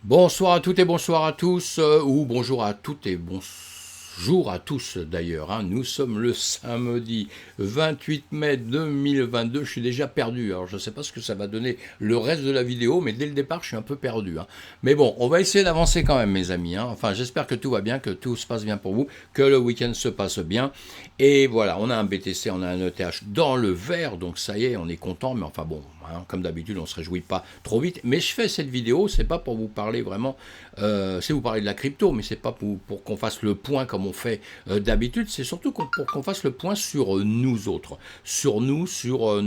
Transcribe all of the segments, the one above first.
Bonsoir à toutes et bonsoir à tous, ou bonjour à toutes et bonjour à tous d'ailleurs, hein. Nous sommes le samedi 28 mai 2022, je suis déjà perdu, alors je ne sais pas ce que ça va donner le reste de la vidéo, mais dès le départ je suis un peu perdu, hein. Mais bon, on va essayer d'avancer quand même mes amis, hein. Enfin j'espère que tout va bien, que tout se passe bien pour vous, que le week-end se passe bien, et voilà, on a un BTC, on a un ETH dans le vert, donc ça y est, on est content, mais enfin bon, hein, comme d'habitude, on ne se réjouit pas trop vite. Mais je fais cette vidéo, c'est pas pour vous parler vraiment, c'est vous parler de la crypto, mais c'est pas pour qu'on fasse le point comme on fait d'habitude, c'est surtout pour qu'on fasse le point sur nous autres, sur nous, sur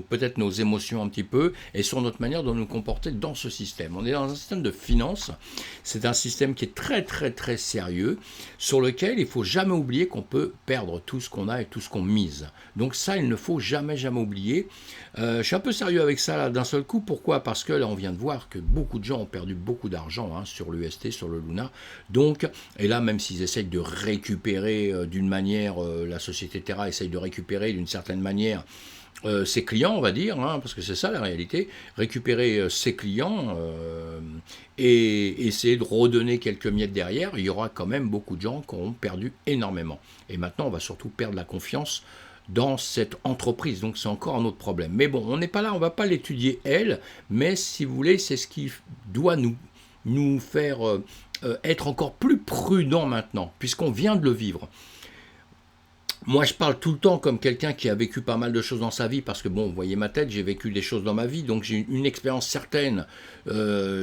peut-être nos émotions un petit peu, et sur notre manière de nous comporter dans ce système. On est dans un système de finance, c'est un système qui est très très très sérieux, sur lequel il faut jamais oublier qu'on peut perdre tout ce qu'on a et tout ce qu'on mise. Donc ça, il ne faut jamais jamais oublier. Je suis un peu sérieux avec ça là d'un seul coup. Pourquoi? Parce que là, on vient de voir que beaucoup de gens ont perdu beaucoup d'argent, hein, sur l'UST, sur le Luna. Donc, et là, même s'ils essayent de récupérer d'une manière, la société Terra essaye de récupérer d'une certaine manière ses clients, on va dire, hein, parce que c'est ça la réalité, récupérer ses clients et essayer de redonner quelques miettes derrière, il y aura quand même beaucoup de gens qui auront perdu énormément. Et maintenant, on va surtout perdre la confiance dans cette entreprise. Donc c'est encore un autre problème. Mais bon, on n'est pas là, on ne va pas l'étudier elle, mais si vous voulez, c'est ce qui doit nous faire être encore plus prudents maintenant, puisqu'on vient de le vivre. Moi, je parle tout le temps comme quelqu'un qui a vécu pas mal de choses dans sa vie, parce que bon, vous voyez ma tête, j'ai vécu des choses dans ma vie, donc j'ai une expérience certaine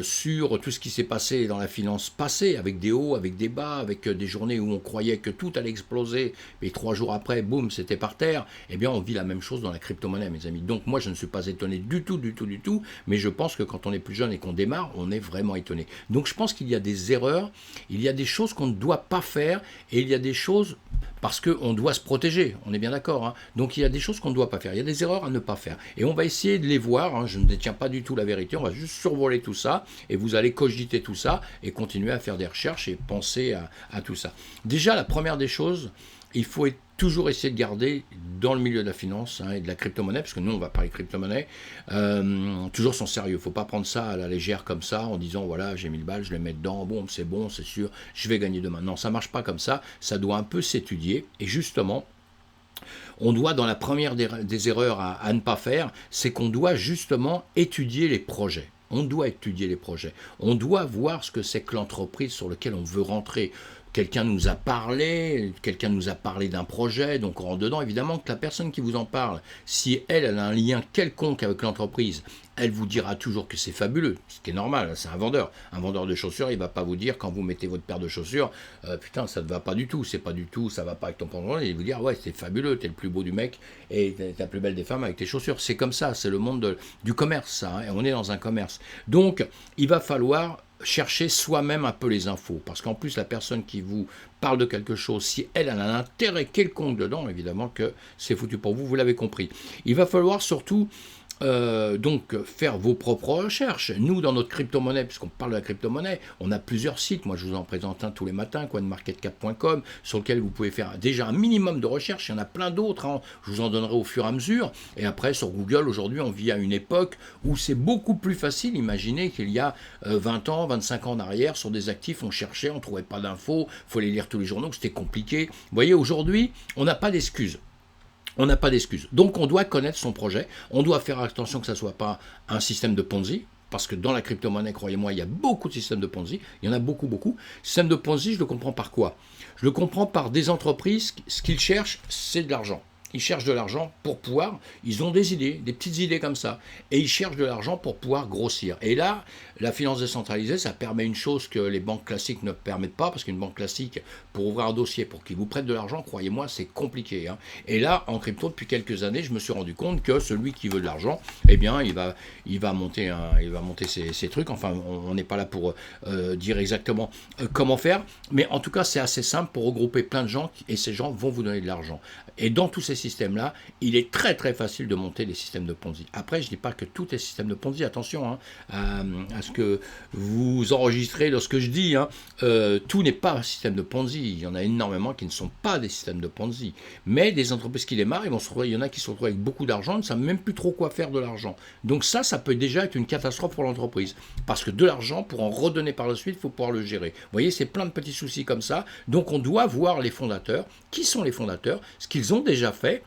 sur tout ce qui s'est passé dans la finance passée, avec des hauts, avec des bas, avec des journées où on croyait que tout allait exploser, et 3 jours après, boum, c'était par terre. Eh bien, on vit la même chose dans la crypto-monnaie, mes amis. Donc moi, je ne suis pas étonné du tout, du tout, du tout, mais je pense que quand on est plus jeune et qu'on démarre, on est vraiment étonné. Donc je pense qu'il y a des erreurs, il y a des choses qu'on ne doit pas faire, et il y a des choses parce qu'on doit se protéger, on est bien d'accord, hein. Donc il y a des choses qu'on ne doit pas faire, il y a des erreurs à ne pas faire. Et on va essayer de les voir, hein. Je ne détiens pas du tout la vérité, on va juste survoler tout ça, et vous allez cogiter tout ça, et continuer à faire des recherches et penser à tout ça. Déjà, la première des choses, il faut toujours essayer de garder dans le milieu de la finance, hein, et de la crypto-monnaie, parce que nous on va parler crypto-monnaie, toujours son sérieux. Il ne faut pas prendre ça à la légère comme ça en disant voilà j'ai 1000 balles, je les mets dedans, bon c'est sûr, je vais gagner demain. Non, ça ne marche pas comme ça doit un peu s'étudier, et justement on doit, dans la première des erreurs à ne pas faire, c'est qu'on doit justement étudier les projets. On doit étudier les projets. On doit voir ce que c'est que l'entreprise sur laquelle on veut rentrer. Quelqu'un nous a parlé d'un projet, donc on rentre dedans. Évidemment que la personne qui vous en parle, si elle a un lien quelconque avec l'entreprise, elle vous dira toujours que c'est fabuleux, ce qui est normal, c'est un vendeur. Un vendeur de chaussures, il ne va pas vous dire quand vous mettez votre paire de chaussures, putain, ça ne va pas du tout, c'est pas du tout, ça va pas avec ton pantalon, il va vous dire, ouais, c'est fabuleux, t'es le plus beau du mec et t'es la plus belle des femmes avec tes chaussures. C'est comme ça, c'est le monde du commerce, ça, hein, et on est dans un commerce. Donc, il va falloir chercher soi-même un peu les infos, parce qu'en plus la personne qui vous parle de quelque chose, si elle a un intérêt quelconque dedans, évidemment que c'est foutu pour vous, vous l'avez compris. Il va falloir surtout donc faire vos propres recherches. Nous, dans notre crypto-monnaie, puisqu'on parle de la crypto-monnaie, on a plusieurs sites. Moi, je vous en présente un tous les matins, coinmarketcap.com, sur lequel vous pouvez faire déjà un minimum de recherche. Il y en a plein d'autres, hein. Je vous en donnerai au fur et à mesure. Et après, sur Google, aujourd'hui, on vit à une époque où c'est beaucoup plus facile. Imaginez qu'il y a 20 ans, 25 ans en arrière, sur des actifs, on cherchait, on ne trouvait pas d'infos, il faut les lire tous les journaux, c'était compliqué. Vous voyez, aujourd'hui, on n'a pas d'excuses. On n'a pas d'excuses. Donc on doit connaître son projet, on doit faire attention que ça ne soit pas un système de Ponzi, parce que dans la crypto-monnaie, croyez-moi, il y a beaucoup de systèmes de Ponzi, il y en a beaucoup, beaucoup. Système de Ponzi, je le comprends par quoi? Je le comprends par des entreprises, ce qu'ils cherchent, c'est de l'argent. Ils cherchent de l'argent pour pouvoir, ils ont des idées, des petites idées comme ça, et ils cherchent de l'argent pour pouvoir grossir. Et là, la finance décentralisée, ça permet une chose que les banques classiques ne permettent pas, parce qu'une banque classique, pour ouvrir un dossier, pour qu'ils vous prêtent de l'argent, croyez-moi, c'est compliqué, hein. Et là, en crypto, depuis quelques années, je me suis rendu compte que celui qui veut de l'argent, eh bien, il va monter ses trucs. Enfin, on n'est pas là pour dire exactement comment faire, mais en tout cas, c'est assez simple pour regrouper plein de gens, et ces gens vont vous donner de l'argent. Et dans tous ces systèmes-là, il est très très facile de monter des systèmes de Ponzi. Après, je ne dis pas que tout est système de Ponzi, attention hein, à ce que vous enregistrez dans ce que je dis. Hein. Tout n'est pas un système de Ponzi. Il y en a énormément qui ne sont pas des systèmes de Ponzi. Mais des entreprises qui démarrent, il y en a qui se retrouvent avec beaucoup d'argent, ils ne savent même plus trop quoi faire de l'argent. Donc ça peut déjà être une catastrophe pour l'entreprise. Parce que de l'argent, pour en redonner par la suite, il faut pouvoir le gérer. Vous voyez, c'est plein de petits soucis comme ça. Donc on doit voir les fondateurs. Qui sont les fondateurs? Ce qu'ils ont déjà fait.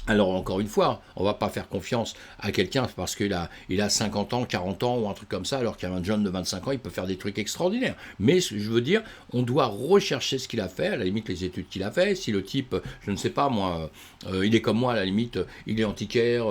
Alors encore une fois, on ne va pas faire confiance à quelqu'un parce qu'il a 50 ans, 40 ans ou un truc comme ça, alors qu'un jeune de 25 ans, il peut faire des trucs extraordinaires. Mais je veux dire, on doit rechercher ce qu'il a fait, à la limite les études qu'il a fait. Si le type, je ne sais pas moi, il est comme moi à la limite, il est antiquaire,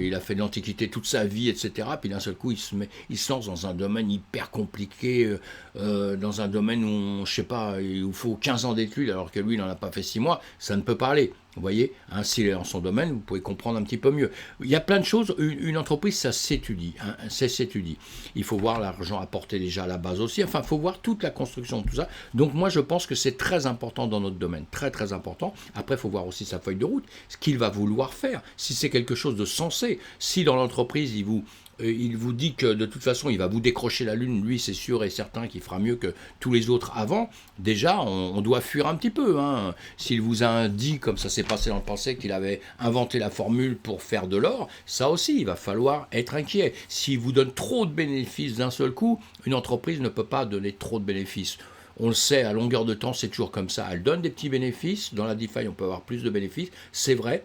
il a fait de l'antiquité toute sa vie, etc. Puis d'un seul coup, il se lance dans un domaine hyper compliqué, dans un domaine où, je ne sais pas, il faut 15 ans d'études alors que lui, il n'en a pas fait 6 mois, ça ne peut pas aller. Vous voyez, hein, s'il est dans son domaine, vous pouvez comprendre un petit peu mieux. Il y a plein de choses. Une entreprise, ça s'étudie. Hein, ça s'étudie. Il faut voir l'argent apporté déjà à la base aussi. Enfin, il faut voir toute la construction de tout ça. Donc moi, je pense que c'est très important dans notre domaine. Très, très important. Après, il faut voir aussi sa feuille de route. Ce qu'il va vouloir faire. Si c'est quelque chose de sensé. Si dans l'entreprise, il vous dit que de toute façon il va vous décrocher la lune, lui c'est sûr et certain qu'il fera mieux que tous les autres avant, déjà on doit fuir un petit peu. Hein. S'il vous a dit, comme ça s'est passé dans le passé, qu'il avait inventé la formule pour faire de l'or, ça aussi il va falloir être inquiet. S'il vous donne trop de bénéfices d'un seul coup, une entreprise ne peut pas donner trop de bénéfices. On le sait, à longueur de temps c'est toujours comme ça, elle donne des petits bénéfices, dans la DeFi on peut avoir plus de bénéfices, c'est vrai.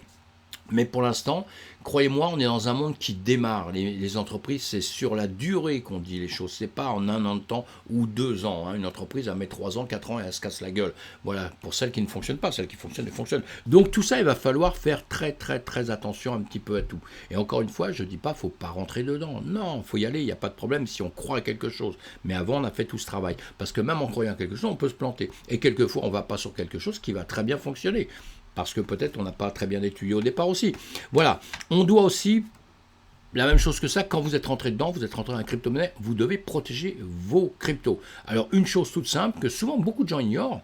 Mais pour l'instant, croyez-moi, on est dans un monde qui démarre. Les entreprises, c'est sur la durée qu'on dit les choses. C'est pas en 1 an de temps ou 2 ans. Hein. Une entreprise, elle met 3 ans, 4 ans et elle se casse la gueule. Voilà, pour celles qui ne fonctionnent pas. Celles qui fonctionnent, elles fonctionnent. Donc tout ça, il va falloir faire très, très, très attention un petit peu à tout. Et encore une fois, je ne dis pas, faut pas rentrer dedans. Non, il faut y aller, il n'y a pas de problème si on croit à quelque chose. Mais avant, on a fait tout ce travail. Parce que même en croyant à quelque chose, on peut se planter. Et quelquefois, on ne va pas sur quelque chose qui va très bien fonctionner. Parce que peut-être on n'a pas très bien étudié au départ aussi. Voilà, on doit aussi, la même chose que ça, quand vous êtes rentré dedans, vous êtes rentré dans la crypto-monnaie, vous devez protéger vos cryptos. Alors une chose toute simple, que souvent beaucoup de gens ignorent,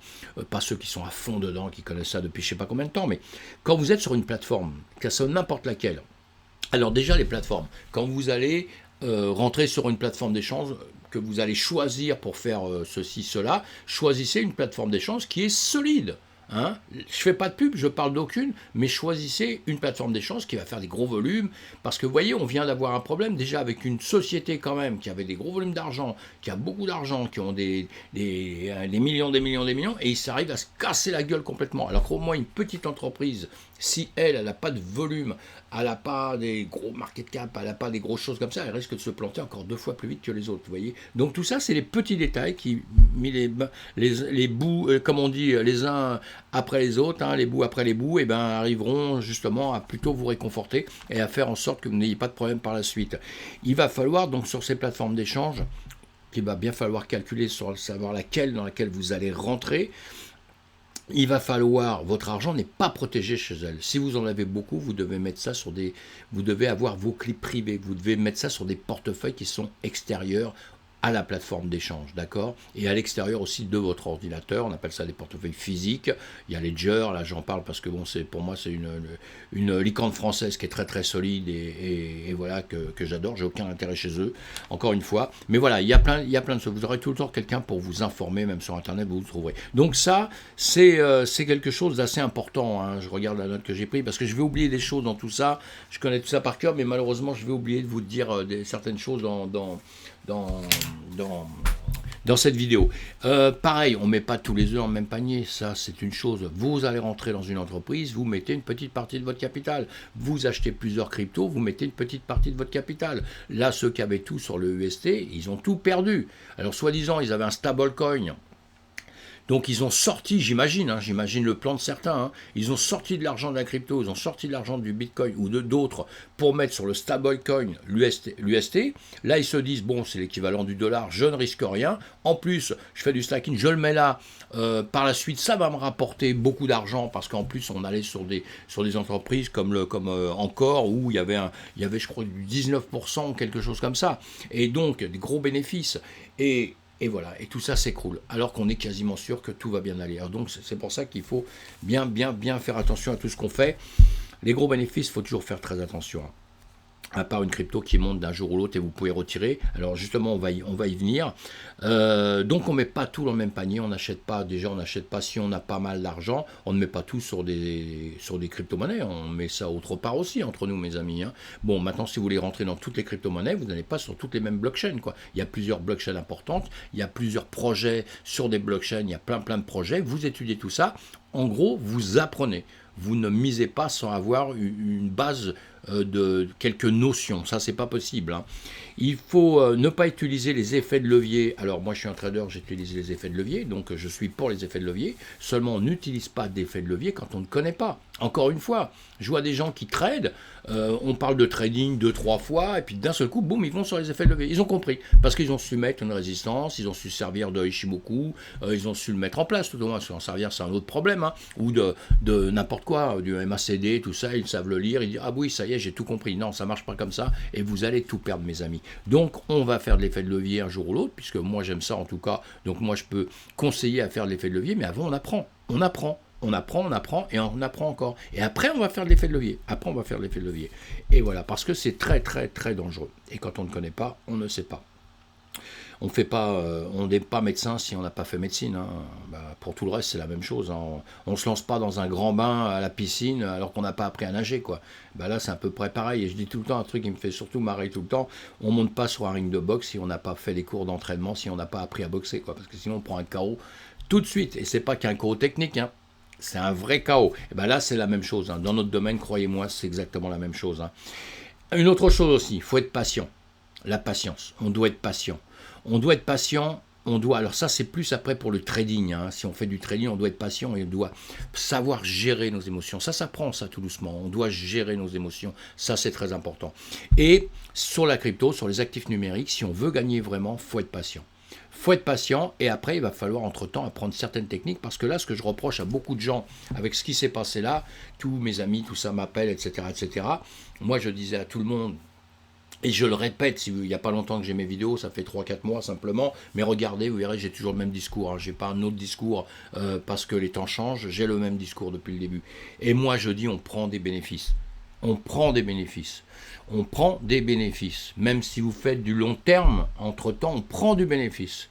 pas ceux qui sont à fond dedans, qui connaissent ça depuis je ne sais pas combien de temps, mais quand vous êtes sur une plateforme, que ce soit n'importe laquelle, alors déjà les plateformes, quand vous allez rentrer sur une plateforme d'échange, que vous allez choisir pour faire ceci, cela, choisissez une plateforme d'échange qui est solide. Hein, je ne fais pas de pub, je parle d'aucune, mais choisissez une plateforme d'échange qui va faire des gros volumes, parce que vous voyez, on vient d'avoir un problème déjà avec une société quand même qui avait des gros volumes d'argent, qui a beaucoup d'argent, qui ont des millions, et ils arrivent à se casser la gueule complètement. Alors qu'au moins une petite entreprise, si elle n'a pas de volume, elle n'a pas des gros market cap, elle n'a pas des grosses choses comme ça, elle risque de se planter encore 2 fois plus vite que les autres, vous voyez. Donc tout ça, c'est les petits détails qui, mis les bouts, comme on dit, les uns après les autres, hein, les bouts après les bouts, et ben, arriveront justement à plutôt vous réconforter et à faire en sorte que vous n'ayez pas de problème par la suite. Il va falloir donc sur ces plateformes d'échange, qu'il va bien falloir calculer sur savoir laquelle dans laquelle vous allez rentrer. Il va falloir, votre argent n'est pas protégé chez elle. Si vous en avez beaucoup, vous devez mettre ça vous devez avoir vos clés privées. Vous devez mettre ça sur des portefeuilles qui sont extérieurs à la plateforme d'échange, d'accord? Et à l'extérieur aussi de votre ordinateur, on appelle ça des portefeuilles physiques. Il y a Ledger, là j'en parle parce que bon, pour moi c'est une licorne française qui est très très solide et voilà que j'adore. J'ai aucun intérêt chez eux, encore une fois. Mais voilà, il y a plein de choses. Vous aurez tout le temps quelqu'un pour vous informer, même sur internet vous le trouverez. Donc ça, c'est quelque chose d'assez important. Hein. Je regarde la note que j'ai prise parce que je vais oublier des choses dans tout ça. Je connais tout ça par cœur, mais malheureusement je vais oublier de vous dire certaines choses dans cette vidéo. Pareil, on ne met pas tous les œufs dans le même panier, ça c'est une chose. Vous allez rentrer dans une entreprise, vous mettez une petite partie de votre capital. Vous achetez plusieurs cryptos, vous mettez une petite partie de votre capital. Là, ceux qui avaient tout sur le UST, ils ont tout perdu. Alors, soi-disant, ils avaient un stablecoin. Donc ils ont sorti, j'imagine le plan de certains, ils ont sorti de l'argent de la crypto, ils ont sorti de l'argent du Bitcoin ou d'autres pour mettre sur le stablecoin l'UST. Là ils se disent, bon c'est l'équivalent du dollar, je ne risque rien. En plus, je fais du stacking, je le mets là. Par la suite, ça va me rapporter beaucoup d'argent parce qu'en plus on allait sur des entreprises comme Encore où il y avait je crois du 19% ou quelque chose comme ça. Et donc des gros bénéfices. Et Et voilà, et tout ça s'écroule, alors qu'on est quasiment sûr que tout va bien aller. Alors donc c'est pour ça qu'il faut bien faire attention à tout ce qu'on fait. Les gros bénéfices, il faut toujours faire très attention, hein. À part une crypto qui monte d'un jour ou l'autre et vous pouvez retirer. Alors justement, on va y venir. Donc on ne met pas tout dans le même panier. On n'achète pas si on a pas mal d'argent. On ne met pas tout sur des crypto-monnaies. On met ça autre part aussi, entre nous, mes amis, hein. Bon, maintenant, si vous voulez rentrer dans toutes les crypto-monnaies, vous n'allez pas sur toutes les mêmes blockchains, quoi. Il y a plusieurs blockchains importantes. Il y a plusieurs projets sur des blockchains. Il y a plein de projets. Vous étudiez tout ça. En gros, vous apprenez. Vous ne misez pas sans avoir une base de quelques notions. Ça, c'est pas possible, hein. Il faut ne pas utiliser les effets de levier. Alors, moi, je suis un trader, j'utilise les effets de levier, donc je suis pour les effets de levier. Seulement, on n'utilise pas d'effets de levier quand on ne connaît pas. Encore une fois, je vois des gens qui tradent, on parle de trading 2-3 fois, et puis d'un seul coup, boum, ils vont sur les effets de levier. Ils ont compris, parce qu'ils ont su mettre une résistance, ils ont su servir de Ishimoku, ils ont su le mettre en place, tout au moins, s'en servir, c'est un autre problème, hein, ou de n'importe quoi, du MACD, tout ça, ils savent le lire, ils disent, ah oui, ça y est, j'ai tout compris. Non, ça marche pas comme ça, et vous allez tout perdre, mes amis. Donc, on va faire de l'effet de levier un jour ou l'autre, puisque moi, j'aime ça en tout cas, donc moi, je peux conseiller à faire de l'effet de levier, mais avant, on apprend, et on apprend encore. Et après, on va faire de l'effet de levier. Et voilà, parce que c'est très, très, très dangereux. Et quand on ne connaît pas, on ne sait pas. On n'est pas médecin si on n'a pas fait médecine, hein. Pour tout le reste, c'est la même chose, hein. On ne se lance pas dans un grand bain à la piscine alors qu'on n'a pas appris à nager, quoi. Là, c'est à peu près pareil. Et je dis tout le temps un truc qui me fait surtout marrer tout le temps. On ne monte pas sur un ring de boxe si on n'a pas fait les cours d'entraînement, si on n'a pas appris à boxer, quoi. Parce que sinon, on prend un KO tout de suite. Et c'est pas qu'un KO technique, hein. C'est un vrai chaos. Et là, c'est la même chose, hein. Dans notre domaine, croyez-moi, c'est exactement la même chose, hein. Une autre chose aussi, il faut être patient. La patience. On doit être patient. Alors ça, c'est plus après pour le trading, hein. Si on fait du trading, on doit être patient et on doit savoir gérer nos émotions. Ça s'apprend, ça, tout doucement. On doit gérer nos émotions. Ça, c'est très important. Et sur la crypto, sur les actifs numériques, si on veut gagner vraiment, il faut être patient. Et après, il va falloir entre-temps apprendre certaines techniques, parce que là, ce que je reproche à beaucoup de gens avec ce qui s'est passé là, tous mes amis, tout ça m'appelle, etc. Moi, je disais à tout le monde, et je le répète, il n'y a pas longtemps que j'ai mes vidéos, ça fait 3-4 mois simplement, mais regardez, vous verrez, j'ai toujours le même discours, hein. Je n'ai pas un autre discours parce que les temps changent, j'ai le même discours depuis le début. Et moi, je dis, on prend des bénéfices. Même si vous faites du long terme, entre-temps, on prend du bénéfice.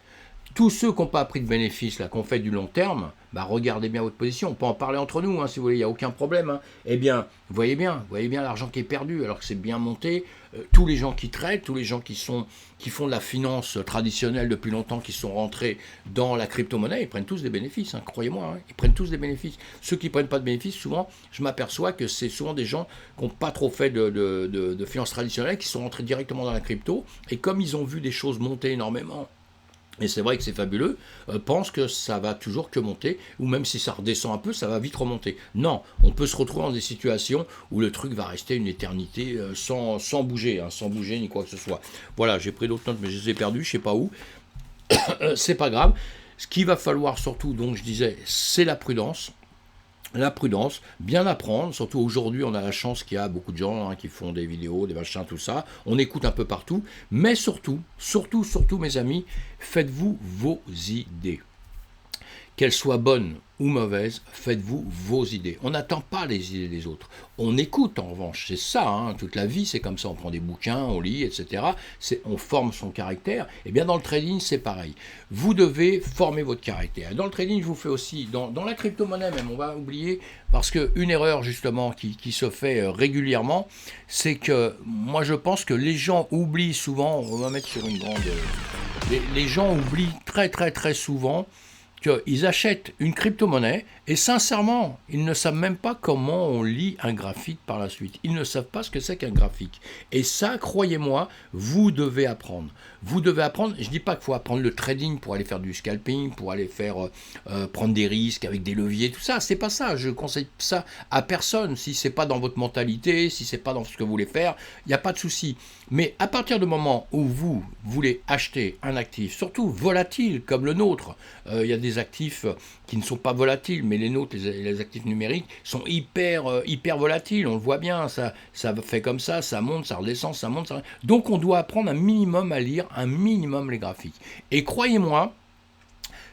Tous ceux qui n'ont pas pris de bénéfices, là, qui ont fait du long terme, regardez bien votre position. On peut en parler entre nous, hein, si vous voulez, il n'y a aucun problème, hein. Eh bien, vous voyez bien l'argent qui est perdu, alors que c'est bien monté. Tous les gens qui traitent, tous les gens qui font de la finance traditionnelle depuis longtemps, qui sont rentrés dans la crypto-monnaie, ils prennent tous des bénéfices, hein, croyez-moi, hein, ils prennent tous des bénéfices. Ceux qui ne prennent pas de bénéfices, souvent, je m'aperçois que c'est souvent des gens qui n'ont pas trop fait de finance traditionnelle, qui sont rentrés directement dans la crypto, et comme ils ont vu des choses monter énormément, et c'est vrai que c'est fabuleux, pense que ça va toujours que monter, ou même si ça redescend un peu, ça va vite remonter. Non, on peut se retrouver dans des situations où le truc va rester une éternité sans bouger, hein, sans bouger ni quoi que ce soit. Voilà, j'ai pris d'autres notes, mais je les ai perdues, je ne sais pas où. C'est pas grave. Ce qu'il va falloir surtout, donc je disais, c'est la prudence. Bien apprendre, surtout aujourd'hui on a la chance qu'il y a beaucoup de gens, hein, qui font des vidéos, des machins, tout ça, on écoute un peu partout, mais surtout mes amis, faites-vous vos idées. Qu'elles soient bonnes ou mauvaises, faites-vous vos idées. On n'attend pas les idées des autres. On écoute en revanche, c'est ça, hein, toute la vie c'est comme ça, on prend des bouquins, on lit, etc. On forme son caractère. Et bien dans le trading c'est pareil. Vous devez former votre caractère. Dans le trading je vous fais aussi, dans la crypto-monnaie même, on va oublier, parce qu'une erreur justement qui se fait régulièrement, c'est que moi je pense que les gens oublient souvent, on va mettre sur une grande... Les gens oublient très très très souvent qu'ils achètent une crypto-monnaie et sincèrement, ils ne savent même pas comment on lit un graphique par la suite. Ils ne savent pas ce que c'est qu'un graphique. Et ça, croyez-moi, vous devez apprendre. Je ne dis pas qu'il faut apprendre le trading pour aller faire du scalping, pour aller prendre des risques avec des leviers, tout ça. C'est pas ça. Je conseille ça à personne. Si c'est pas dans votre mentalité, si c'est pas dans ce que vous voulez faire, il n'y a pas de souci. Mais à partir du moment où vous voulez acheter un actif, surtout volatile comme le nôtre, il y a des actifs qui ne sont pas volatiles, mais les nôtres, les actifs numériques, sont hyper volatiles, on le voit bien, ça fait comme ça monte, ça redescend, ça monte, ça... Donc on doit apprendre un minimum à lire, un minimum les graphiques. Et croyez-moi,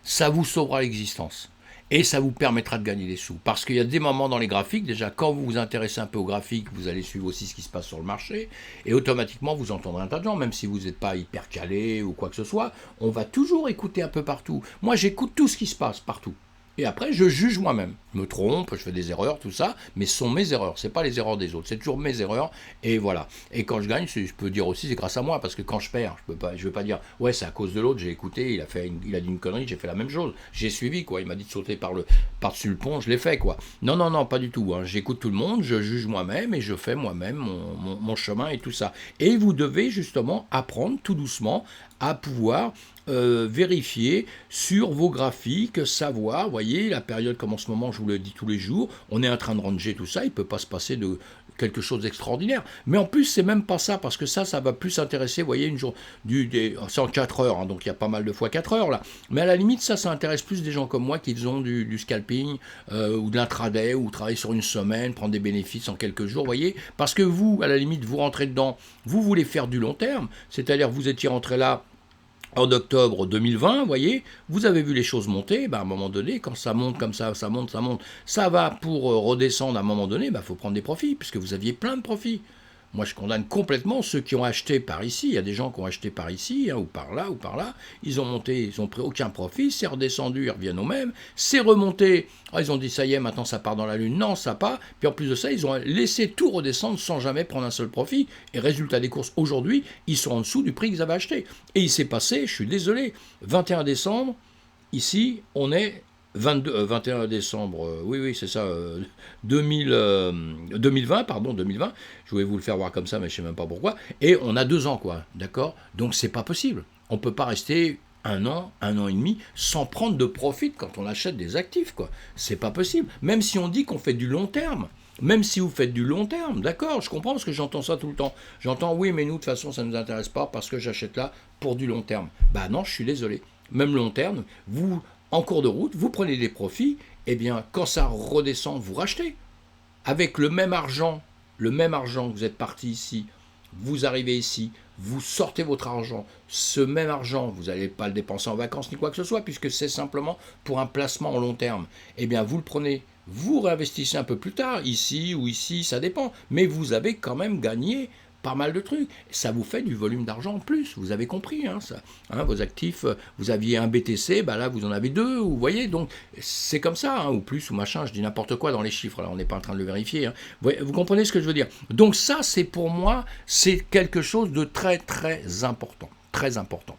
ça vous sauvera l'existence. Et ça vous permettra de gagner des sous. Parce qu'il y a des moments dans les graphiques, déjà quand vous vous intéressez un peu aux graphiques, vous allez suivre aussi ce qui se passe sur le marché, et automatiquement vous entendrez un tas de gens, même si vous n'êtes pas hyper calé ou quoi que ce soit, on va toujours écouter un peu partout. Moi j'écoute tout ce qui se passe partout. Et après, je juge moi-même. Je me trompe, je fais des erreurs, tout ça, mais ce sont mes erreurs, c'est pas les erreurs des autres, c'est toujours mes erreurs, et voilà. Et quand je gagne, je peux dire aussi c'est grâce à moi, parce que quand je perds, je vais pas dire ouais c'est à cause de l'autre, j'ai écouté, il a dit une connerie, j'ai fait la même chose, j'ai suivi quoi, il m'a dit de sauter par-dessus le pont, je l'ai fait quoi. Non, pas du tout, hein. J'écoute tout le monde, je juge moi-même et je fais moi-même mon chemin et tout ça. Et vous devez justement apprendre tout doucement à pouvoir vérifier sur vos graphiques, savoir, voyez, la période comme en ce moment, je vous le dis tous les jours, on est en train de ranger tout ça, il ne peut pas se passer de quelque chose d'extraordinaire. Mais en plus, c'est même pas ça, parce que ça va plus intéresser, vous voyez, c'est en 4 heures, hein, donc il y a pas mal de fois 4 heures là. Mais à la limite, ça intéresse plus des gens comme moi qui font du scalping ou de l'intraday, ou travailler sur une semaine, prendre des bénéfices en quelques jours, voyez, parce que vous, à la limite, vous rentrez dedans, vous voulez faire du long terme, c'est-à-dire vous étiez rentré là en octobre 2020, vous voyez, vous avez vu les choses monter, à un moment donné, quand ça monte comme ça monte, ça va pour redescendre à un moment donné, faut prendre des profits, puisque vous aviez plein de profits. Moi, je condamne complètement ceux qui ont acheté par ici. Il y a des gens qui ont acheté par ici, ou par là, ils ont monté, ils n'ont pris aucun profit, c'est redescendu, ils reviennent au même, c'est remonté, ils ont dit ça y est, maintenant ça part dans la lune, non, ça pas, puis en plus de ça, ils ont laissé tout redescendre sans jamais prendre un seul profit, et résultat des courses, aujourd'hui, ils sont en dessous du prix qu'ils avaient acheté. Et il s'est passé, je suis désolé, 21 décembre, ici, on est 21 décembre, oui, c'est ça, 2020, je voulais vous le faire voir comme ça, mais je ne sais même pas pourquoi, et on a 2 ans, quoi, d'accord? Donc c'est pas possible, on ne peut pas rester un an et demi, sans prendre de profit quand on achète des actifs, quoi, c'est pas possible, même si on dit qu'on fait du long terme. Même si vous faites du long terme, d'accord, je comprends parce que j'entends ça tout le temps. J'entends, oui, mais nous, de toute façon, ça ne nous intéresse pas parce que j'achète là pour du long terme. Non, je suis désolé. Même long terme, vous, en cours de route, vous prenez des profits, et bien, quand ça redescend, vous rachetez. Avec le même argent que vous êtes parti ici, vous arrivez ici, vous sortez votre argent, ce même argent, vous n'allez pas le dépenser en vacances ni quoi que ce soit, puisque c'est simplement pour un placement en long terme. Eh bien, vous le prenez, vous réinvestissez un peu plus tard, ici ou ici, ça dépend, mais vous avez quand même gagné pas mal de trucs. Ça vous fait du volume d'argent en plus, vous avez compris, ça. Vos actifs, vous aviez un BTC, là vous en avez 2, vous voyez, donc c'est comme ça, ou plus, ou machin, je dis n'importe quoi dans les chiffres, là on n'est pas en train de le vérifier. Vous comprenez ce que je veux dire? Donc ça, c'est pour moi, c'est quelque chose de très très important, très important.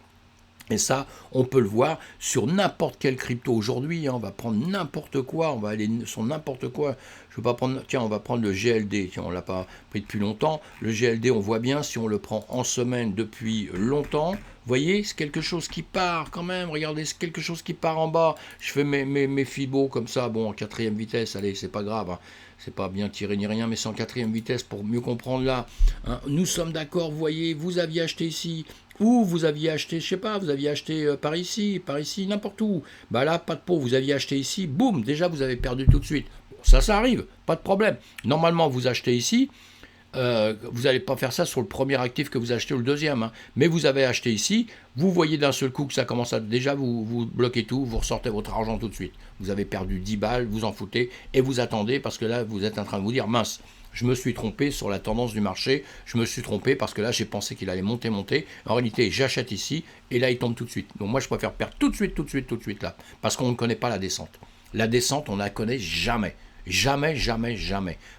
Et ça, on peut le voir sur n'importe quelle crypto aujourd'hui. On va prendre n'importe quoi, on va aller sur n'importe quoi. Je veux pas prendre. Tiens, on va prendre le GLD. Tiens, on l'a pas pris depuis longtemps. Le GLD, on voit bien si on le prend en semaine depuis longtemps. Vous voyez, c'est quelque chose qui part quand même. Regardez, c'est quelque chose qui part en bas. Je fais mes fibos comme ça. Bon, en 4e vitesse. Allez, c'est pas grave. C'est pas bien tiré ni rien, mais c'est en 4e vitesse pour mieux comprendre là. Nous sommes d'accord. Vous voyez, vous aviez acheté ici. Ou vous aviez acheté, je sais pas, vous aviez acheté par ici, n'importe où. Là, pas de pot, vous aviez acheté ici, boum, déjà vous avez perdu tout de suite. Bon, ça arrive, pas de problème. Normalement, vous achetez ici, vous n'allez pas faire ça sur le premier actif que vous achetez ou le deuxième. Mais vous avez acheté ici, vous voyez d'un seul coup que ça commence à... Déjà, vous bloquez tout, vous ressortez votre argent tout de suite. Vous avez perdu 10 balles, vous en foutez, et vous attendez, parce que là, vous êtes en train de vous dire, mince, je me suis trompé sur la tendance du marché, je me suis trompé parce que là j'ai pensé qu'il allait monter. En réalité j'achète ici et là il tombe tout de suite. Donc moi je préfère perdre tout de suite là, parce qu'on ne connaît pas la descente. La descente on ne la connaît jamais. Jamais.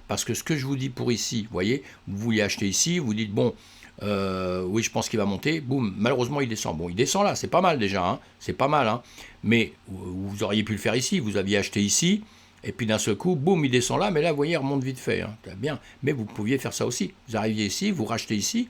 Parce que ce que je vous dis pour ici, vous voyez, vous voulez acheter ici, vous dites bon, oui je pense qu'il va monter, boum, malheureusement il descend. Bon il descend là, c'est pas mal déjà, c'est pas mal, mais vous auriez pu le faire ici, vous aviez acheté ici, et puis d'un seul coup, boum, il descend là, mais là, vous voyez, il remonte vite fait. Bien. Mais vous pouviez faire ça aussi. Vous arriviez ici, vous rachetez ici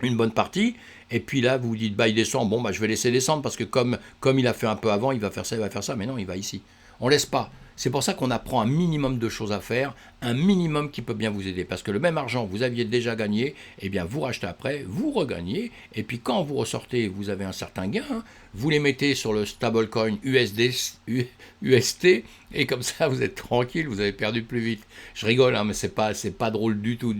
une bonne partie, et puis là, vous vous dites, il descend, je vais laisser descendre, parce que comme il a fait un peu avant, il va faire ça, mais non, il va ici. On laisse pas. C'est pour ça qu'on apprend un minimum de choses à faire, un minimum qui peut bien vous aider. Parce que le même argent que vous aviez déjà gagné, eh bien vous rachetez après, vous regagnez, et puis quand vous ressortez, vous avez un certain gain, hein, vous les mettez sur le stablecoin UST, et comme ça vous êtes tranquille, vous avez perdu plus vite. Je rigole, hein, mais c'est pas drôle du tout,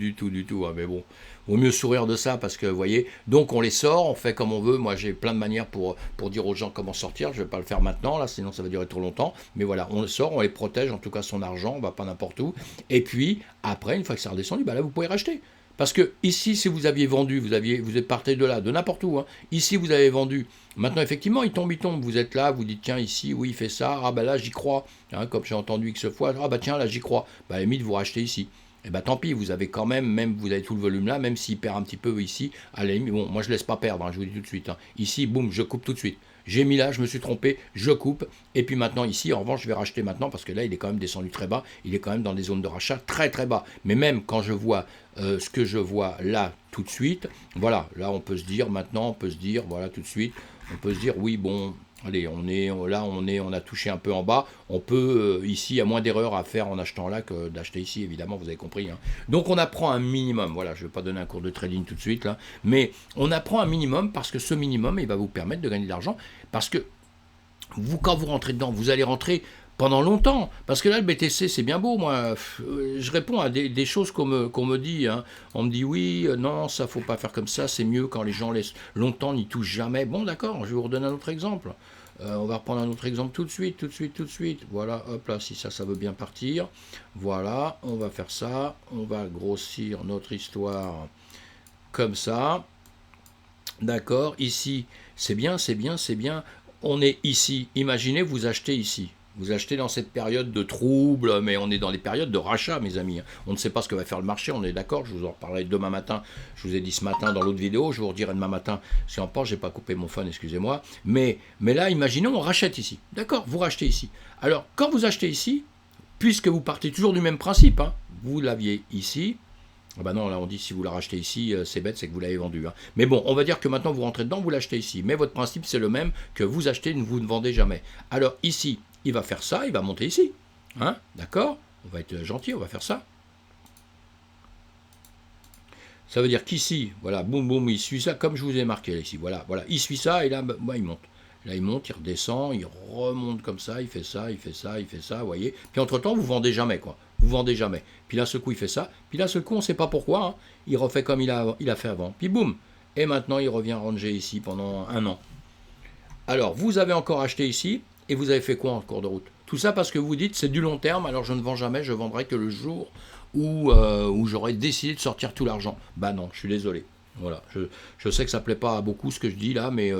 hein, mais bon. Vaut mieux sourire de ça parce que, vous voyez, donc on les sort, on fait comme on veut. Moi, j'ai plein de manières pour dire aux gens comment sortir. Je ne vais pas le faire maintenant, là, sinon ça va durer trop longtemps. Mais voilà, on le sort, on les protège, en tout cas son argent, on ne va pas n'importe où. Et puis, après, une fois que c'est redescendu, bah là, vous pouvez racheter. Parce que ici, si vous aviez vendu, vous êtes parti de là, de n'importe où. Hein. Ici, vous avez vendu. Maintenant, effectivement, il tombe. Vous êtes là, vous dites, tiens, ici, oui, il fait ça. Ah, bah là, j'y crois. Hein, comme j'ai entendu X fois. Ah, bah tiens, là, j'y crois. Bah, à la limite, vous rachetez ici. Et bien tant pis, vous avez quand même vous avez tout le volume là, même s'il perd un petit peu ici, à la limite, bon, moi je laisse pas perdre, hein, je vous dis tout de suite. Hein. Ici, boum, je coupe tout de suite. J'ai mis là, je me suis trompé, je coupe. Et puis maintenant ici, en revanche, je vais racheter maintenant parce que là, il est quand même descendu très bas. Il est quand même dans des zones de rachat très très bas. Mais même quand je vois ce que je vois là tout de suite, voilà, là on peut se dire maintenant, on peut se dire, voilà tout de suite, on peut se dire, oui, bon, allez, on a touché un peu en bas. On peut, ici, il y a moins d'erreurs à faire en achetant là que d'acheter ici, évidemment, vous avez compris. Hein. Donc on apprend un minimum. Voilà, je ne vais pas donner un cours de trading tout de suite, là. Mais on apprend un minimum parce que ce minimum, il va vous permettre de gagner de l'argent. Parce que vous, quand vous rentrez dedans, vous allez rentrer pendant longtemps. Parce que là, le BTC, c'est bien beau, moi. Je réponds à des choses qu'on me dit. Hein. On me dit, oui, non, ça, faut pas faire comme ça. C'est mieux quand les gens laissent longtemps, n'y touchent jamais. Bon, d'accord, je vais vous redonner un autre exemple. On va reprendre un autre exemple tout de suite. Voilà, hop là, si ça veut bien partir. Voilà, on va faire ça. On va grossir notre histoire comme ça. D'accord, ici, c'est bien. On est ici. Imaginez, vous achetez ici. Vous achetez dans cette période de trouble, mais on est dans les périodes de rachat, mes amis. On ne sait pas ce que va faire le marché, on est d'accord. Je vous en reparlerai demain matin. Je vous ai dit ce matin dans l'autre vidéo. Je vous redirai demain matin. Si on pense, je n'ai pas coupé mon phone, excusez-moi. Mais là, imaginons, on rachète ici. D'accord, vous rachetez ici. Alors, quand vous achetez ici, puisque vous partez toujours du même principe, hein, vous l'aviez ici. Ah bah non, là on dit si vous la rachetez ici, c'est bête, c'est que vous l'avez vendu. Hein. Mais bon, on va dire que maintenant vous rentrez dedans, vous l'achetez ici. Mais votre principe c'est le même que vous achetez, vous ne vendez jamais. Alors ici, il va faire ça, il va monter ici. Hein, d'accord? On va être gentil, on va faire ça. Ça veut dire qu'ici, voilà, boum boum, il suit ça comme je vous ai marqué là, ici. Voilà, il suit ça et là, bah, il monte. Là, il monte, il redescend, il remonte comme ça, il fait ça, vous voyez. Puis entre-temps, vous vendez jamais, quoi. Vous vendez jamais. Puis là, ce coup, il fait ça. Puis là, ce coup, on ne sait pas pourquoi. Hein. Il refait comme il a fait avant. Puis boum. Et maintenant, il revient ranger ici pendant 1 an. Alors, vous avez encore acheté ici, et vous avez fait quoi en cours de route? Tout ça parce que vous dites, c'est du long terme, alors je ne vends jamais, je vendrai que le jour où j'aurai décidé de sortir tout l'argent. Bah non, je suis désolé. Voilà, je sais que ça ne plaît pas à beaucoup ce que je dis là, mais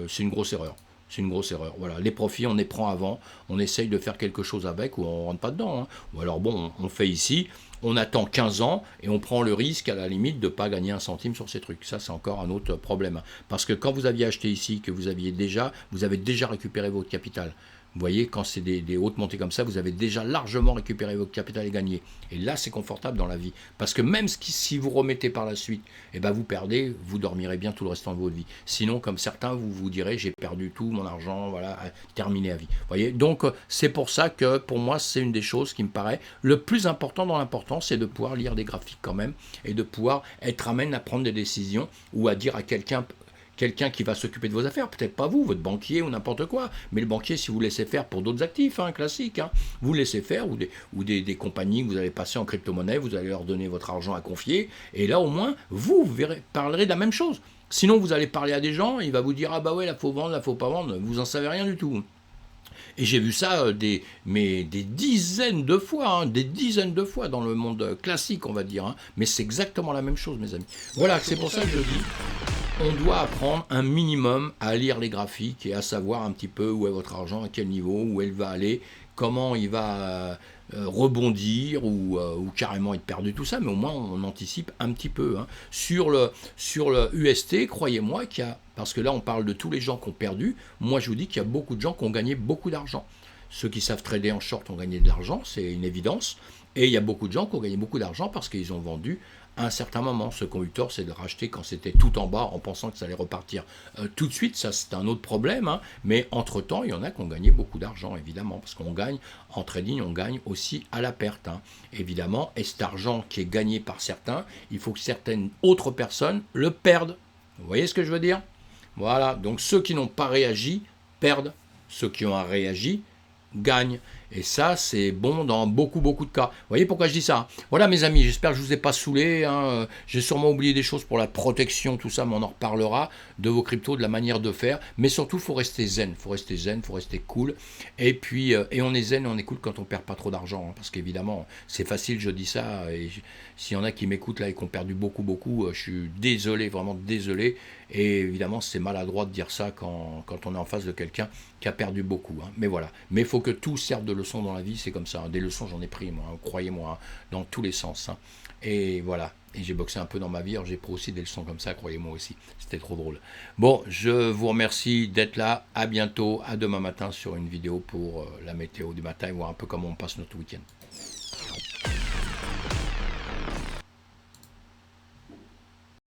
c'est une grosse erreur. C'est une grosse erreur. Voilà, les profits, on les prend avant, on essaye de faire quelque chose avec ou on ne rentre pas dedans. Hein. Ou alors bon, on fait ici, on attend 15 ans et on prend le risque à la limite de ne pas gagner un centime sur ces trucs. Ça, c'est encore un autre problème. Parce que quand vous aviez acheté ici, que vous avez déjà récupéré votre capital. Vous voyez, quand c'est des hautes montées comme ça, vous avez déjà largement récupéré votre capital et gagné. Et là, c'est confortable dans la vie. Parce que même si vous remettez par la suite, eh ben vous perdez, vous dormirez bien tout le restant de votre vie. Sinon, comme certains, vous vous direz, j'ai perdu tout mon argent, voilà, terminé à vie. Vous voyez, donc c'est pour ça que pour moi, c'est une des choses qui me paraît le plus important dans l'important, c'est de pouvoir lire des graphiques quand même et de pouvoir être amène à prendre des décisions ou à dire à quelqu'un qui va s'occuper de vos affaires, peut-être pas vous, votre banquier ou n'importe quoi, mais le banquier, si vous laissez faire pour d'autres actifs, hein, classiques, hein, vous laissez faire, ou des compagnies que vous allez passer en crypto-monnaie, vous allez leur donner votre argent à confier, et là au moins, vous parlerez de la même chose. Sinon, vous allez parler à des gens, il va vous dire, ah bah ouais, là faut vendre, là faut pas vendre, vous en savez rien du tout. Et j'ai vu ça des dizaines de fois, dans le monde classique, on va dire. Hein. Mais c'est exactement la même chose, mes amis. Voilà, c'est pour ça que je dis, on doit apprendre un minimum à lire les graphiques et à savoir un petit peu où est votre argent, à quel niveau, où elle va aller, comment il va rebondir ou carrément être perdu, tout ça, mais au moins on anticipe un petit peu. Hein. Sur le UST, croyez-moi qu'il y a, parce que là on parle de tous les gens qui ont perdu, moi je vous dis qu'il y a beaucoup de gens qui ont gagné beaucoup d'argent. Ceux qui savent trader en short ont gagné de l'argent, c'est une évidence, et il y a beaucoup de gens qui ont gagné beaucoup d'argent parce qu'ils ont vendu à un certain moment. Ceux qui ont eu tort, c'est de racheter quand c'était tout en bas en pensant que ça allait repartir tout de suite. Ça, c'est un autre problème, hein. Mais entre-temps, il y en a qui ont gagné beaucoup d'argent, évidemment, parce qu'on gagne en trading, on gagne aussi à la perte, hein. Évidemment, et cet argent qui est gagné par certains, il faut que certaines autres personnes le perdent. Vous voyez ce que je veux dire? Voilà, donc ceux qui n'ont pas réagi perdent, ceux qui ont réagi gagnent. Et ça, c'est bon dans beaucoup, beaucoup de cas. Vous voyez pourquoi je dis ça? Voilà, mes amis, j'espère que je ne vous ai pas saoulé, hein. J'ai sûrement oublié des choses pour la protection, tout ça, mais on en reparlera de vos cryptos, de la manière de faire. Mais surtout, il faut rester zen, il faut rester zen, il faut rester cool. Et puis, et on est zen et on est cool quand on ne perd pas trop d'argent, hein, parce qu'évidemment, c'est facile, je dis ça. Et s'il y en a qui m'écoutent là et qui ont perdu beaucoup, beaucoup, je suis désolé, vraiment désolé. Et évidemment, c'est maladroit de dire ça quand on est en face de quelqu'un qui a perdu beaucoup, hein. Mais voilà. Mais il faut que tout serve de leçon dans la vie, c'est comme ça, hein. Des leçons, j'en ai pris, moi, hein, croyez-moi, hein, dans tous les sens, hein. Et voilà. Et j'ai boxé un peu dans ma vie, alors j'ai pris aussi des leçons comme ça, croyez-moi aussi. C'était trop drôle. Bon, je vous remercie d'être là. À bientôt, à demain matin sur une vidéo pour la météo du matin et voir un peu comment on passe notre week-end.